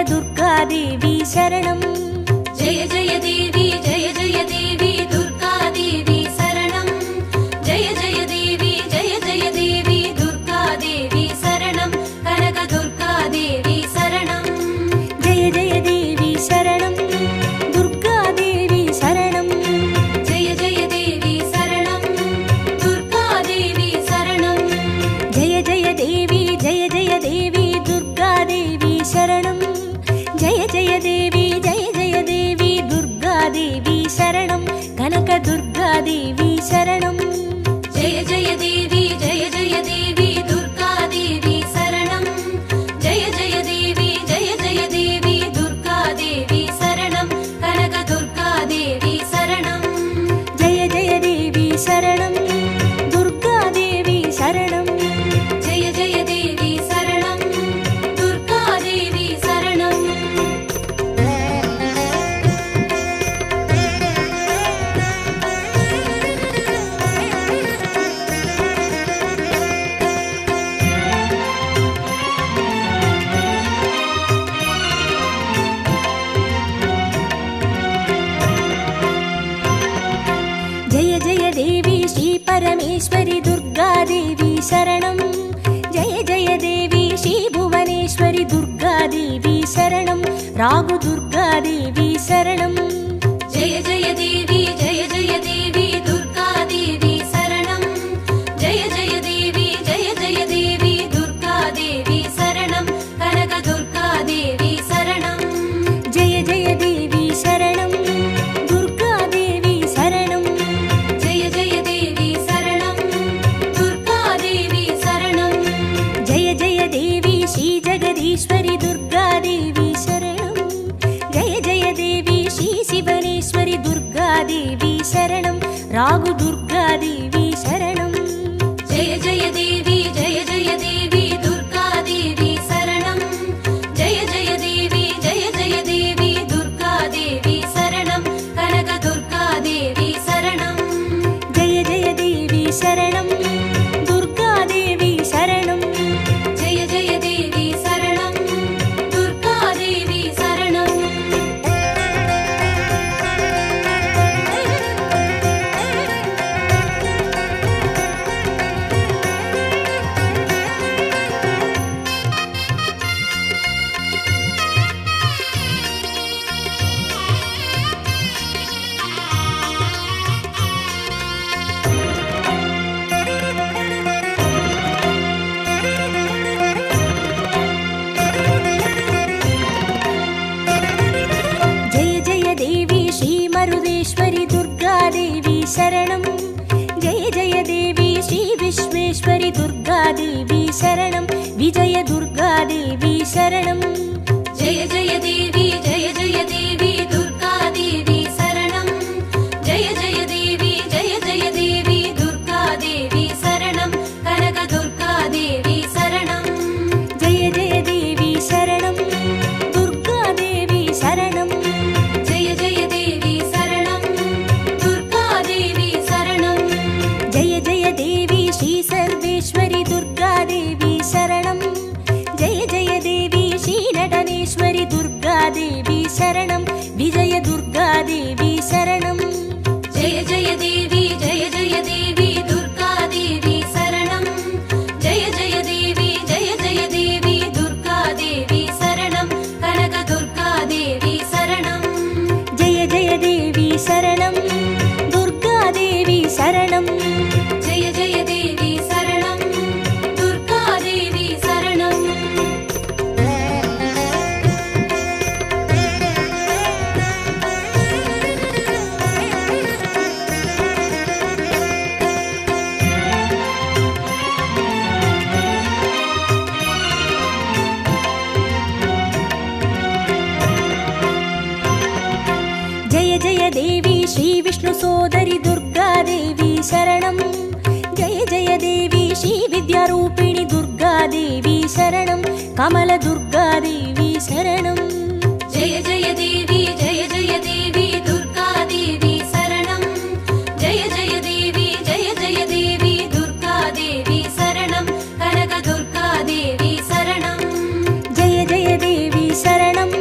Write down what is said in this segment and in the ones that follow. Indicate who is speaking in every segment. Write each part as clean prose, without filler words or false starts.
Speaker 1: दुर्गादेवी शरणं
Speaker 2: जय जय देवी दुर्गादेवी शरणं जय जय देवी दुर्गादेवी शरणं कनक दुर्गादेवी शरणं
Speaker 1: जय जय देवी शरणं दुर्गादेवी शरणं
Speaker 2: जय जय देवी शरणं दुर्गादेवी शरणं
Speaker 1: जय जय देवी दुर्गादेवी शरणं जय जय देवी दुर्गादेवी शरणं कनक दुर्गादेवी शरणं
Speaker 2: जय जय देवी दुर्गादेवी शरणं जय जय देवी दुर्गादेवी शरणं कनक दुर्गादेवी शरणं
Speaker 1: जय जय देवी शरणं दुर्गादेवी शरणं
Speaker 2: जय जय देवी शरणं दुर्गादेवी शरणं
Speaker 1: जय जय देवी श्री परमेश्वरी दुर्गादेवी शरणं जय जय देवी श्री भुवनेश्वरी दुर्गादेवी शरणं रागु दुर्गादेवी शरणं
Speaker 2: जय जय देवी दुर्गादेवी शरणं जय जय देवी दुर्गादेवी शरणं कनक दुर्गादेवी शरणं
Speaker 1: जय जय देवी शरणं दुर्गादेवी शरणं
Speaker 2: जय जय देवी शरणं दुर्गादेवी शरणं
Speaker 1: जय जय देवी श्री जगदीश्वरी दुर्गादेवी शरणं जय जय देवी श्री शिवनेश्वरी दुर्गादेवी शरणं रागु दुर्गादेवी शरणं
Speaker 2: जय जय देवी दुर्गादेवी शरणं जय जय देवी दुर्गादेवी शरणं कनक दुर्गादेवी शरणं
Speaker 1: जय जय देवी शरणं दुर्गादेवी शरणं
Speaker 2: जय जय देवी शरणं दुर्गादेवी शरणं
Speaker 1: जय जय देवी श्री मरुदेश्वरी दुर्गादेवी शरणं जय जय देवी श्री विश्वेश्वरी दुर्गादेवी शरणं विजय दुर्गादेवी शरणं
Speaker 2: जय जय देवी दुर्गादेवी शरणं जय जय देवी दुर्गादेवी शरणं कनक दुर्गादेवी शरणं
Speaker 1: जय जय देवी शरणं दुर्गादेवी शरणं
Speaker 2: जय जय देवी शरणं दुर्गादेवी शरणं
Speaker 1: जय जय देवी श्री सर्वेश्वरी दुर्गादेवी शरणं जय जय देवी श्री नटनेश्वरी दुर्गादेवी शरणं विजय दुर्गादेवी शरणं
Speaker 2: जय जय देवी दुर्गादेवी शरणं जय जय देवी दुर्गादेवी शरणं कनक दुर्गादेवी शरणं
Speaker 1: जय जय देवी शरणं दुर्गादेवी शरणं
Speaker 2: जय जय देवी शरणं दुर्गादेवी शरणं
Speaker 1: जय जय देवी श्री विष्णु सोदरी दुर्गादेवी शरणं जय जय देवी श्री विद्यारूपिणी दुर्गादेवी शरणं कमल दुर्गादेवी शरणं
Speaker 2: जय जय देवी दुर्गादेवी शरणं जय जय देवी दुर्गादेवी शरणं कनक दुर्गादेवी शरणं
Speaker 1: जय जय देवी शरणं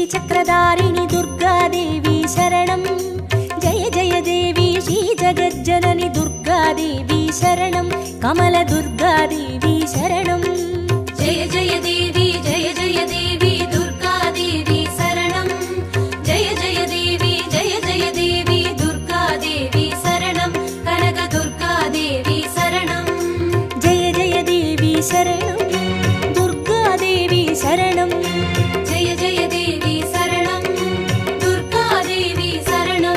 Speaker 1: श्रीचक्रधारिणि दुर्गादेवी शरणं जय जय देवी श्रीजगज्जननि दुर्गादेवी शरणं कमलदुर्गादेवी शरणं
Speaker 2: जय जय देवी दुर्गादेवी शरणं जय जय देवी दुर्गादेवी शरणं कनकदुर्गादेवी शरणं
Speaker 1: जय जय देवी शरणं दुर्गादेवी शरणं
Speaker 2: जय जय देवी शरणं दुर्गादेवी शरणं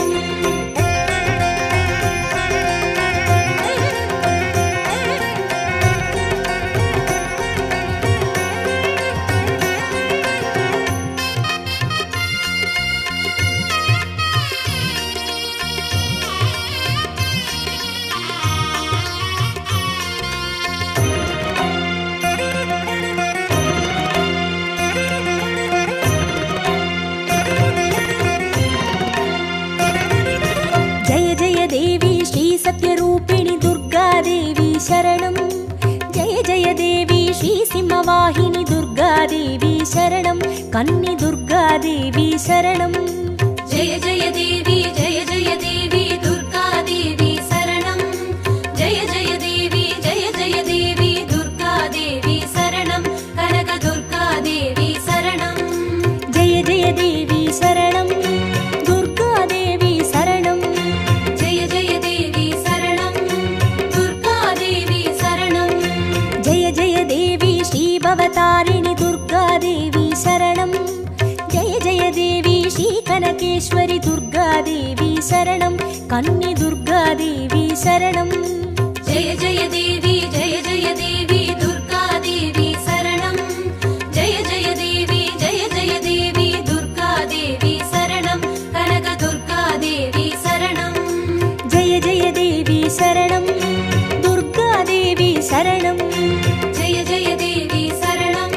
Speaker 1: जय जय देवी श्रीसत्यरूपिणि दुर्गादेवी शरणं जय जय देवी श्रीसिंहवाहिनि दुर्गादेवी शरणं कन्नि दुर्गादेवी शरणं
Speaker 2: जय जय देवी दुर्गादेवी शरणं जय जय देवी दुर्गादेवी शरणं कनकदुर्गादेवी शरणं
Speaker 1: जय जय देवी शरणं दुर्गादेवी शरणं
Speaker 2: जय जय देवी शरणं दुर्गादेवी शरणं
Speaker 1: जय जय देवी श्रीभवतारिणि दुर्गादेवी शरणं जय जय देवी श्रीकनकेश्वरि दुर्गादेवी शरणं कन्नि दुर्गादेवी शरणं
Speaker 2: जय जय देवी दुर्गादेवी शरणं जय जय देवी दुर्गादेवी शरणं कनकदुर्गादेवी शरणं
Speaker 1: जय जय देवी शरणं दुर्गादेवी शरणं
Speaker 2: जय जय देवी शरणं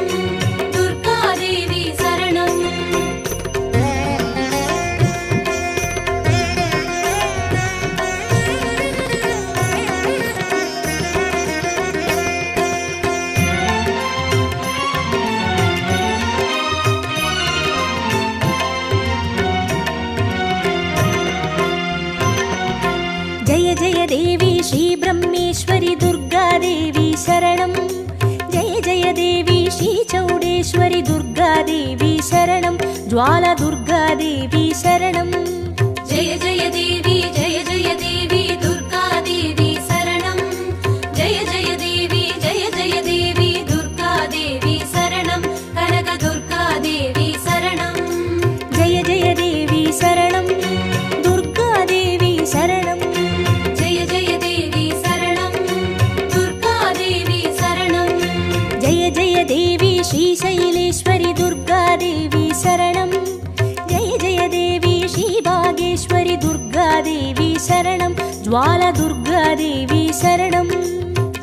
Speaker 2: दुर्गादेवी शरणं
Speaker 1: जय जय देवी श्रीब्रह्मेश्वरि दुर्गादेवी शरणं जय जय देवी श्रीचौडेश्वरि दुर्गादेवी शरणं ज्वालदुर्गादेवी शरणं
Speaker 2: जय जय देवी दुर्गादेवी शरणं जय जय देवी दुर्गादेवी शरणं कनकदुर्गादेवी शरणं
Speaker 1: जय जय देवी शरणं दुर्गादेवी शरणं
Speaker 2: जय जय देवी शरणं दुर्गादेवी शरणं
Speaker 1: जय जय देवी श्रीशैलेश्वरि दुर्गादेवी शरणं जय जय देवी श्रीभागेश्वरि दुर्गादेवी शरणं ज्वालदुर्गादेवी शरणं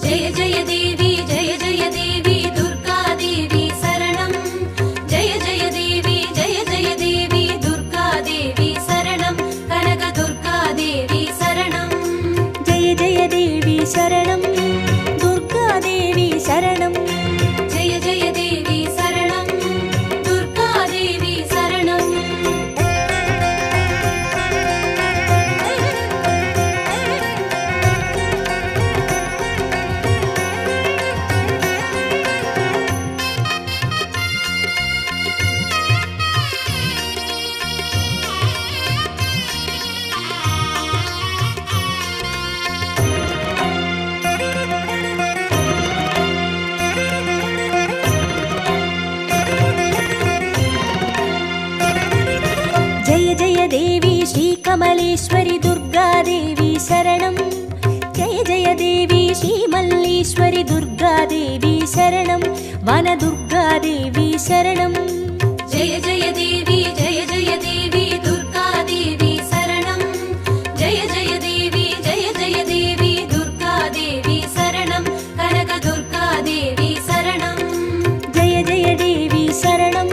Speaker 2: जय जय देवी दुर्गादेवी शरणं जय जय देवी दुर्गादेवी शरणं कनकदुर्गादेवी शरणं
Speaker 1: जय जय देवी शरणं दुर्गादेवी शरणं
Speaker 2: जय जय देवी शरणं दुर्गादेवी शरणं
Speaker 1: जय जय देवी श्रीकमलेश्वरि दुर्गादेवी शरणं जय जय देवी श्रीमल्लीश्वरि दुर्गादेवी शरणं वनदुर्गादेवी शरणं
Speaker 2: जय जय देवी दुर्गादेवी शरणं जय जय देवी दुर्गादेवी शरणं कनकदुर्गादेवी शरणं
Speaker 1: जय जय देवी शरणं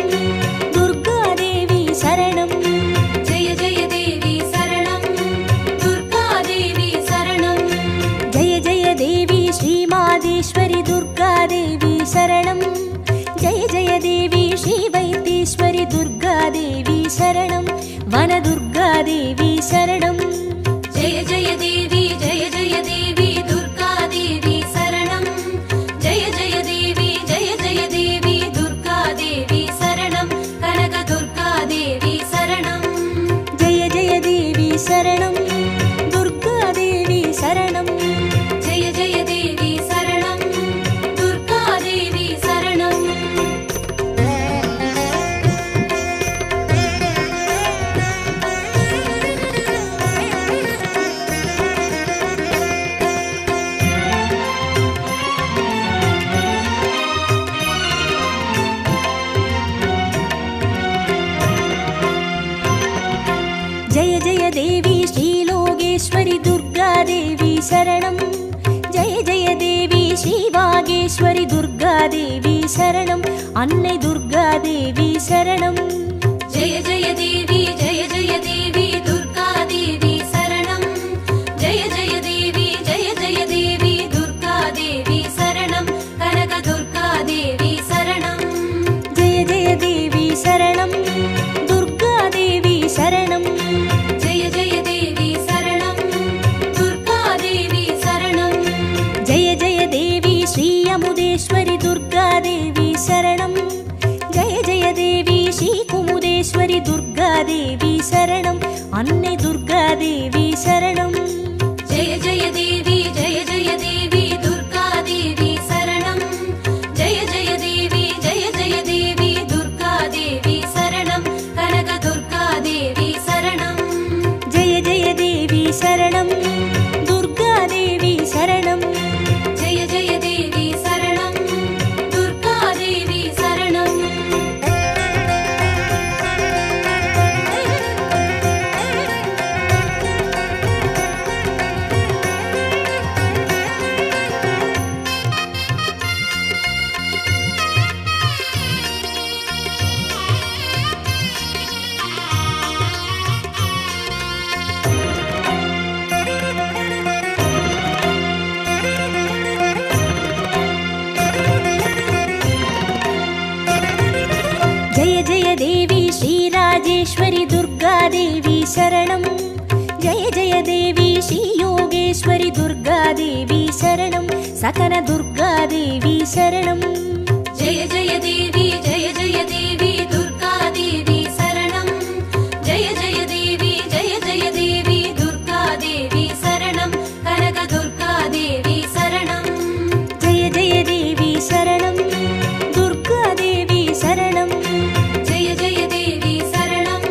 Speaker 1: दुर्गादेवी शरणं
Speaker 2: जय जय देवी शरणं दुर्गादेवी शरणं
Speaker 1: जय जय देवी श्रीमादेश्वरि दुर्गादेवी शरणं जय जय देवी श्रीवैद्य शरणं वनदुर्गादेवी शरणं
Speaker 2: जय जय देवी दुर्गादेवी शरणं जय जय देवी दुर्गादेवी शरणं कनकदुर्गादेवी शरणं
Speaker 1: जय जय देवी शरणं दुर्गादेवी शरणं
Speaker 2: जय जय देवी शरणं दुर्गादेवी शरणं
Speaker 1: जय जय देवी श्रीलोकेश्वरि दुर्गादेवी शरणं जय जय देवी श्रीवागेश्वरि दुर्गादेवी शरणं अन्नै दुर्गादेवी शरणं
Speaker 2: जय जय देवी दुर्गादेवी शरणं जय जय देवी दुर्गादेवी शरणं कनकदुर्गादेवी शरणं
Speaker 1: जय जय देवी शरणं दुर्गादेवी शरणं
Speaker 2: जय जय देवी शरणं दुर्गादेवी शरणं
Speaker 1: जय जय देवी श्रीयमुदेश्वरि दुर्गादेवी शरणं जय जय देवी श्रीकुमुदेश्वरि दुर्गादेवी शरणं अन्नै दुर्गादेवी शरणं
Speaker 2: जय जय देवी दुर्गादेवी शरणं जय जय देवी दुर्गादेवी शरणं कनकदुर्गादेवी शरणं
Speaker 1: जय जय देवी शरणं दुर्गादेवी शरणं
Speaker 2: जय जय देवी शरणं दुर्गादेवी शरणं
Speaker 1: जय जय देवी श्रीराजेश्वरि दुर्गादेवी शरणं जय जय देवी श्रीयोगेश्वरि दुर्गादेवी शरणं सकल दुर्गादेवी शरणं
Speaker 2: जय जय देवी दुर्गादेवी शरणं जय जय देवी दुर्गादेवी शरणं कनकदुर्गादेवी शरणं
Speaker 1: जय जय देवी शरणं दुर्गादेवी शरणं
Speaker 2: जय जय देवी शरणं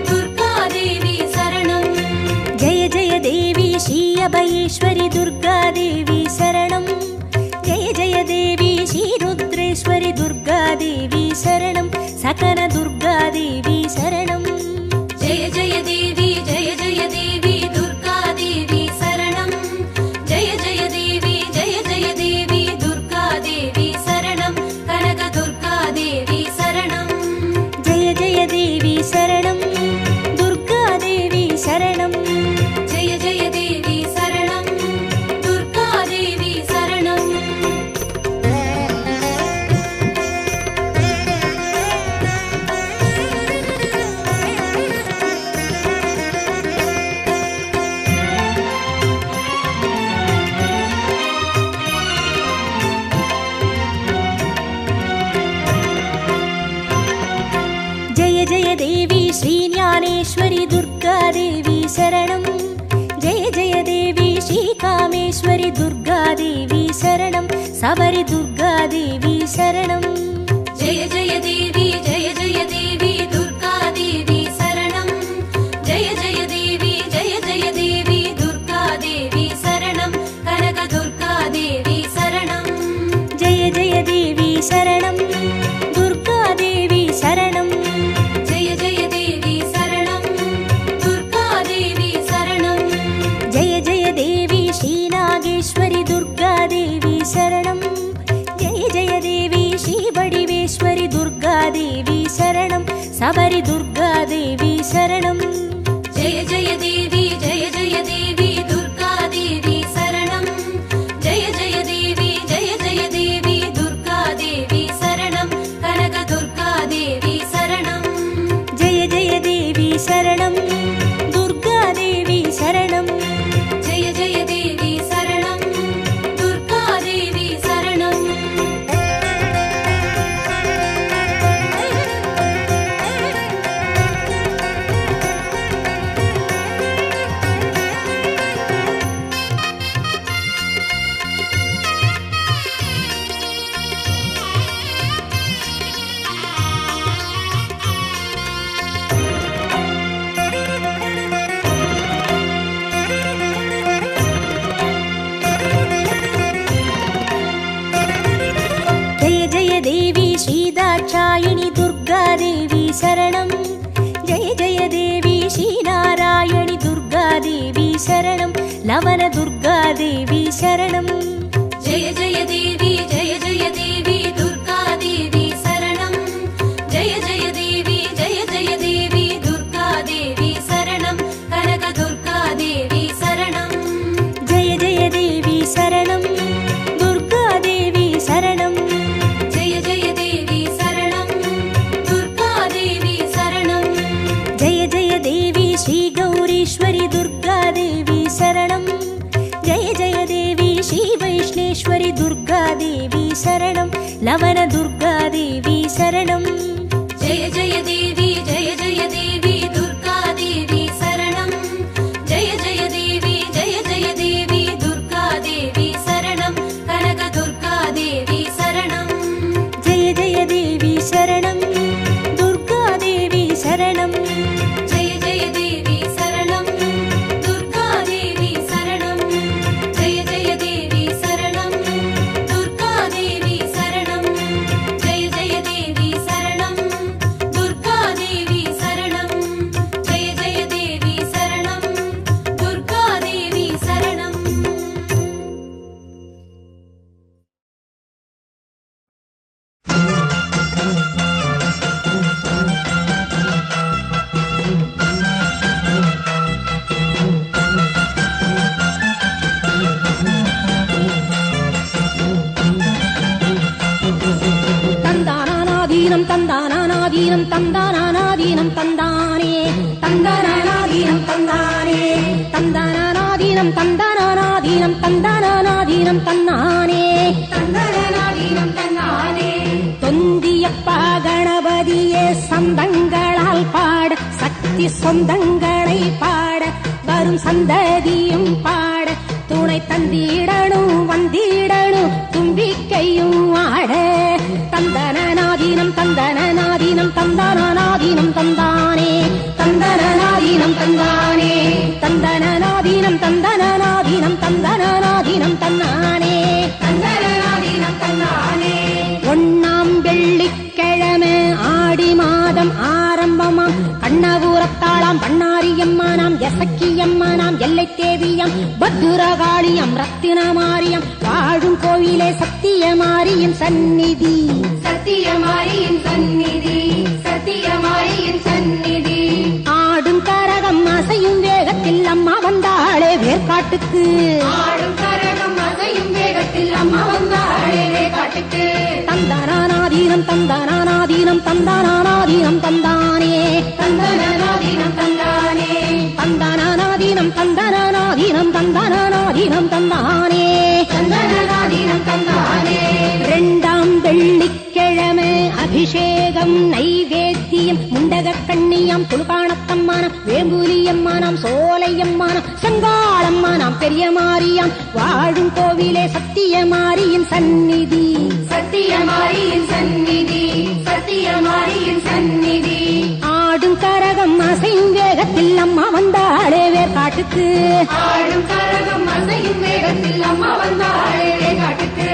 Speaker 2: दुर्गादेवी शरणं
Speaker 1: जय जय देवी श्रीअभयेश्वरि दुर्गादेवी शरणं जय जय देवी श्रीरुद्रेश्वरि दुर्गादेवी शरणं सकल दुर्गादेवी शरणं
Speaker 2: जय जय देवी दुर्गादेवी शरणं जय जय देवी दुर्गादेवी शरणं कनकदुर्गादेवी शरणं
Speaker 1: जय जय देवी शरणं दुर्गादेवी शरणं
Speaker 2: जय जय देवी शरणं दुर्गादेवी शरणं
Speaker 1: जय जय देवी श्रीज्ञानेश्वरि दुर्गादेवी शरणं जय जय देवी श्रीकामेश्वरि दुर्गादेवी शरणं सबरि दुर्गादेवी शरणं
Speaker 2: जय जय देवी दुर्गादेवी शरणं जय जय देवी दुर्गादेवी शरणं कनकदुर्गादेवी शरणं
Speaker 1: जय जय देवी शरणं दुर्गादेवी शरणं
Speaker 2: जय जय देवी शरणं दुर्गादेवी शरणं
Speaker 1: जय जय देवी श्रीनागेश्वरि दुर्गादेवी शरणं जय जय देवी श्रीबडिवेश्वरि दुर्गादेवी शरणं सबरि दुर्गादेवी शरणं
Speaker 2: जय जय देवी दुर्गादेवी शरणं जय जय देवी दुर्गादेवी शरणं कनकदुर्गादेवी शरणं
Speaker 1: जय जय சரணம் துர்கா தேவி சரணம்
Speaker 2: ஜெய ஜெய தேவி சரணம் துர்கா தேவி சரணம்
Speaker 1: देवी श्रीदाक्षायिणी दुर्गा देवी शरणं जय जय देवी श्रीनारायणी दुर्गा देवी शरणं लवण दुर्गा देवी शरणं
Speaker 2: जय जय देवी दुर्गा देवी शरणं जय जय देवी दुर्गा देवी शरणं कनक दुर्गा देवी शरणं
Speaker 1: जय जय देवी शरणं दुर्गा देवी शरणं
Speaker 2: जय जय देवी शरणं दुर्गा देवी शरणं
Speaker 1: जय जय देवी श्री गौरीश्वरी दुर्गा देवी शरणं जय जय देवी श्री वैष्णेश्वरी दुर्गा देवी शरणं लवण दुर्गा देवी शरणं
Speaker 2: जय जय देवी दुर्गा देवी शरणं जय जय देवी दुर्गा देवी शरणं कनक दुर्गा देवी शरणं
Speaker 1: जय जय देवी शरणं दुर्गा देवी शरणं
Speaker 2: जय जय देवी शरणं दुर्गा देवी शरणं जय जय देवी शरणं दुर्गा देवी शरणं जय जय देवी शरणं दुर्गा देवी शरणं जय जय देवी शरणं दुर्गा देवी शरणं
Speaker 3: தந்தானாதீனம் தந்தானாதீனம் தந்தானாதீனம் தந்தானே தந்தானாதீனம் தந்தானே தந்தானாதீனம் தந்தானாதீனம் தந்தானாதீனம் தன்னானே தந்தானாதீனம் தன்னானே தொந்தியப்பா கணபதியே சந்தங்களால் பாட சக்தி சொந்தங்களை பாட வரும் சந்ததியும் பாட துணை தந்திடணும் வந்திடணும் தும்பிக்கையும் ஆட தந்தனாதீனம் தந்தனாதீனம் தந்தனாதீனம் தந்தானே தந்தனாதீனம் தந்தானே தந்தனாதீனம் தந்தனாதீனம் தந்தனாதீனம் தன்னானே தந்தனாதீனம் தன்னானே ஒண்ணாம் வெள்ளிக்கிழமை ஆடி மாதம் ஆரம்பமாம் கண்ணபுரத்தாளாம் பண்ணாரியம்மானாம் எசக்கியம்மானாம் எல்லை தேவியம் பத்ரகாளியம் ரத்தினமாரியம் வாழும் கோவிலே சத்தியமாரியின் சந்நிதி சத்தியமாரியின் சந்நிதி சத்தியமாரியின் சந்நிதி ஆடும் கரகம் அசையும் வேகத்தில் அம்மா வந்தாளே வேர்காட்டுக்கு ஆடும் கரகம் அசையும் வேகத்தில் அம்மா வந்தாளே வேர்காட்டுக்கு தந்தானாதீனம் தந்தானாதீனம் தந்தானாதீனம் தந்தானே தந்தானாதீனம் தந்தானே தந்தானாதீனம் தந்தானாதீனம் தந்தானாதீனம் தந்தானே தந்தானாதீனம் தந்தானே இரண்டாம் வெள்ளிக்கிழமை அபிஷேகம் நைவேத்தியம் முண்டக கண்ணியம் துலுகாணத்தம்மானம் வேம்புலியம்மானம் சோலையம்மானம் செங்காளம்மானம் பெரிய மாரியம் வாழும் கோவிலே சத்தியமாரியின் சந்நிதி சத்தியமாரியின் சந்நிதி சத்தியமாரியின் சந்நிதி ஆடும் கரகம் அசையும் வேகத்தில் அம்மா வந்தாளே வேர்காட்டுக்கு ஆடும் கரகம் அசையும் வேகத்தில் அம்மா வந்தாளே வேர்காட்டுக்கு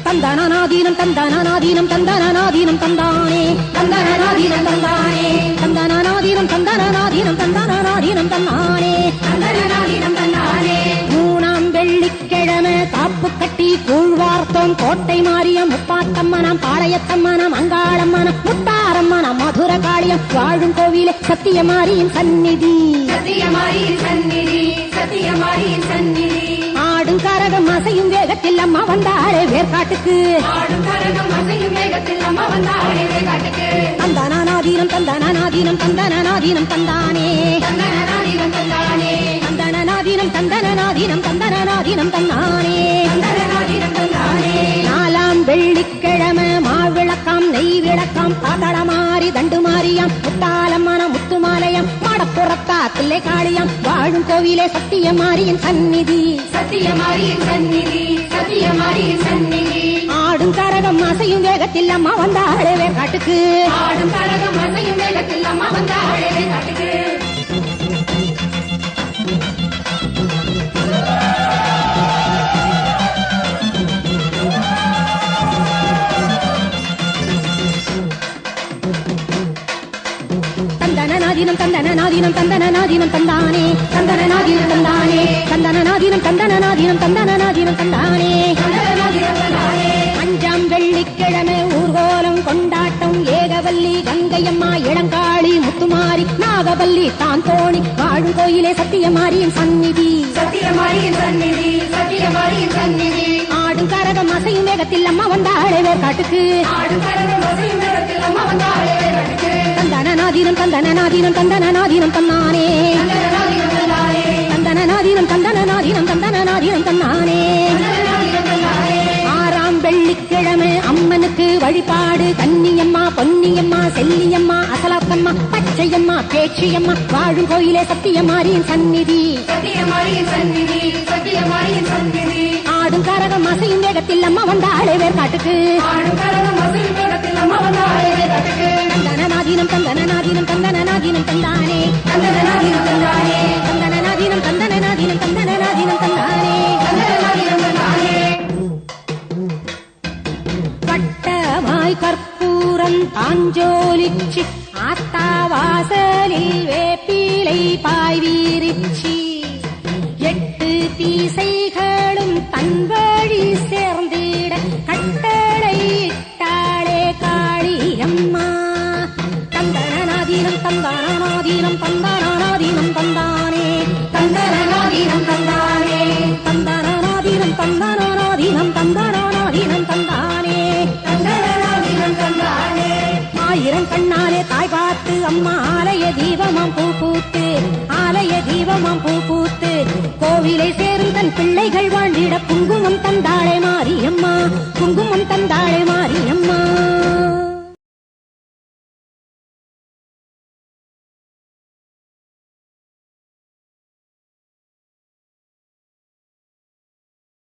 Speaker 3: தந்தானாதீனம் தந்தானாதீனம் தந்தானாதீனம் தந்தானே தந்தானாதீனம் தந்தானே தந்தானாதீனம் தந்தானாதீனம் தந்தானாதீனம் தந்தானே தந்தானாதீனம் தந்தானே மூணாம் வெள்ளிக்கிழமை காப்பு கட்டி கூழ்வார்த்தோம் கோட்டை மாரியம் முப்பாத்தம்மனாம் பாளையத்தம்மனாம் அங்காளம்மனாம் முத்தாரம்மனாம் மதுரகாளி சத்தியமாரியின் சந்நிதி
Speaker 2: சத்தியமாரியின் சந்நிதி சத்தியமாரியின் சந்நிதி
Speaker 3: ஆடும் கரகம் அசையும் வேகத்தில் அம்மா வந்தாளே வேர்காட்டுக்கு
Speaker 2: ஆடும் கரகம் அசையும் வேகத்தில் அம்மா வந்தாளே வேர்காட்டுக்கு
Speaker 3: தந்தானாதீனம் தந்தானாதீனம் தந்தானாதீனம் தந்தானே
Speaker 2: தந்தனநாதீனம் தந்தானே
Speaker 3: தந்தானாதீனம் தந்தானாதீனம் தந்தானாதீனம் தந்தானே
Speaker 2: தந்தனநாதீனம் தந்தானே
Speaker 3: நாலாம் வெள்ளிக்கிழமை மாவிளக்காம் நெய் விளக்காம் பாத்தாளமாரி தண்டுமாரியாம் முத்தாலம்மான முத்துமாலயம் மாடப்புறத்தா தில்லை காளியாம் வாழும் கோவிலே சத்தியமாரியின் சந்நிதி
Speaker 2: சத்தியமாரியின் சந்நிதி சத்தியமாரியின் சந்நிதி
Speaker 3: ஆடும் கரகம் அசையும் வேகத்தில் அம்மா வந்தாளே வேர்காட்டுக்கு
Speaker 2: ஆடும் கரகம் அசையும் வேகத்தில் அம்மா வந்தாளே வேர்காட்டுக்கு
Speaker 3: தந்தனநாதீனம் தந்தனநாதீனம் தந்தனநாதீனம் தந்தானே தந்தனநாதீனம் தந்தானே தந்தனநாதீனம் தந்தனநாதீனம் தந்தனநாதீனம் தந்தானே
Speaker 2: தந்தனநாதீனம் தந்தானே
Speaker 3: அஞ்சாம் வெள்ளிக்கிழமை ஊர்கோலம் கொண்டாட்டம் ஏகவல்லி கங்கையம்மா இளங்காளி முத்துமாரி நாகவல்லி தான் தோணி வாழும் கோயிலே சத்தியமாரியின் சந்நிதி
Speaker 2: சத்தியமாரியின் சந்நிதி சத்தியமாரியின் சந்நிதி
Speaker 3: ஆடும் கரகம் அசையும் வேகத்தில் அம்மா வந்தாளே வேர்காட்டுக்கு
Speaker 2: ஆடும் கரகம் அசையும் வேகத்தில் அம்மா வந்தாளே வேர்காட்டுக்கு
Speaker 3: தந்தனநாதீனம் தந்தனநாதீனம் தந்தனநாதீனம் தந்தானே
Speaker 2: தந்தனநாதீனம் தந்தானே
Speaker 3: தந்தனநாதீனம் தந்தனநாதீனம் தந்தனநாதீனம் தந்தானே
Speaker 2: தந்தனநாதீனம் தந்தானே
Speaker 3: ஆறாம் வெள்ளிக்கிழமை அம்மனுக்கு வழிபாடு கன்னியம்மா பொன்னியம்மா செல்லியம்மா அசலாப்பம்மா பச்சையம்மா பேச்சியம்மா வாழும் கோயிலே சத்தியமாரியின் சந்நிதி
Speaker 2: சத்தியமாரியின் சந்நிதி சத்தியமாரியின் சந்நிதி
Speaker 3: ஆடும் கரகம் அசையும் வேகத்தில் அம்மா வந்தாளே வேர்காட்டுக்கு
Speaker 2: ஆடும் கரகம் அசையும் வேகத்தில் அம்மா வந்தாளே வேர்காட்டுக்கு
Speaker 3: தந்தனநாதீனம் தந்தனநாதீனம் தந்தனநாதீனம் தந்தானே
Speaker 2: தந்தனநாதீனம் தந்தானே
Speaker 3: தந்தனநாதீனம் தந்தனநாதீனம் தந்தனநாதீனம் தந்தானே
Speaker 2: தந்தனநாதீனம் தந்தானே
Speaker 3: வட்டமாய் கற்பூரம் தாஞ்சோலிச்சி ஆத்தாவாசலில் வேப்பிலை பாய் வீரிச்சி எட்டு தீசைகளும் தன் வழி சேர்ந்திட கட்டளை இட்டாளே காளியம்மா தந்தனநாதீனம் தந்தானாதீனம் தந்தானாதீனம் தந்தானே
Speaker 2: தந்தனநாதீனம் தந்தானே
Speaker 3: தந்தானாதீனம் தந்தானாதீனம் தந்தானாதீனம் தந்தானே
Speaker 2: தந்தனநாதீனம் தந்தானே
Speaker 3: ஆயிரம் கண்ணாலே தாய் பார்த்து அம்மா ஆலய தீபமாம் பூ பூத்து ஆலய தீபமாம் பூ பூத்து கோவிலை சேரும் தன் பிள்ளைகள் வாழ்ந்திட குங்குமம் தந்தாளே மாரியம்மா குங்குமம் தந்தாளே மாரியம்மா